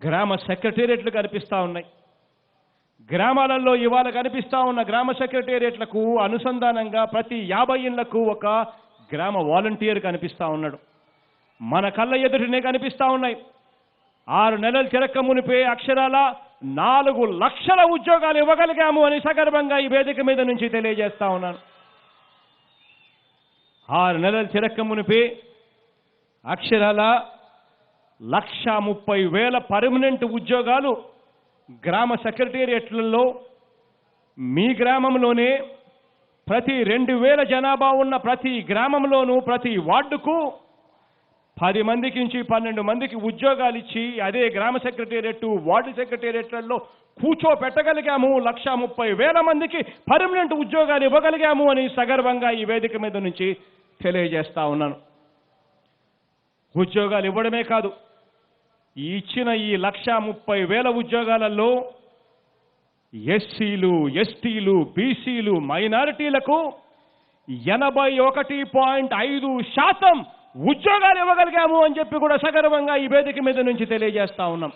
గ్రామ సెక్రటేరియట్లు కనిపిస్తూ ఉన్నాయి. గ్రామాలలో ఇవాళ కనిపిస్తూ ఉన్న గ్రామ సెక్రటేరియట్లకు అనుసంధానంగా ప్రతి 50 ఇళ్లకు ఒక గ్రామ వాలంటీర్ కనిపిస్తూ ఉన్నాడు. మన కళ్ళ ఎదుటినే కనిపిస్తూ ఉన్నాయి. 6 నెలలు తిరక్క మునిపే అక్షరాల 4 లక్షల ఉద్యోగాలు ఇవ్వగలిగాము అని సగర్వంగా ఈ వేదిక మీద నుంచి తెలియజేస్తా ఉన్నాను. 6 నెలలు తిరక్క మునిపే అక్షరాల 1,30,000 పర్మనెంట్ ఉద్యోగాలు గ్రామ సెక్రటేరియట్లలో మీ గ్రామంలోనే ప్రతి 2,000 జనాభా ఉన్న ప్రతి గ్రామంలోనూ ప్రతి వార్డుకు 10 మందికి నుంచి 12 మందికి ఉద్యోగాలు ఇచ్చి అదే గ్రామ సెక్రటేరియట్ వార్డు సెక్రటేరియట్లలో కూర్చోపెట్టగలిగాము. 1,30,000 మందికి పర్మనెంట్ ఉద్యోగాలు ఇవ్వగలిగాము అని సగర్వంగా ఈ వేదిక మీద నుంచి తెలియజేస్తా ఉన్నాను. ఉద్యోగాలు ఇవ్వడమే కాదు, ఇచ్చిన ఈ 1,30,000 ఉద్యోగాలలో ఎస్సీలు, ఎస్టీలు, బీసీలు, మైనారిటీలకు 81.5% ఉద్యోగాలు ఇవ్వగలిగాము అని చెప్పి కూడా సగర్వంగా ఈ వేదిక మీద నుంచి తెలియజేస్తా ఉన్నాం.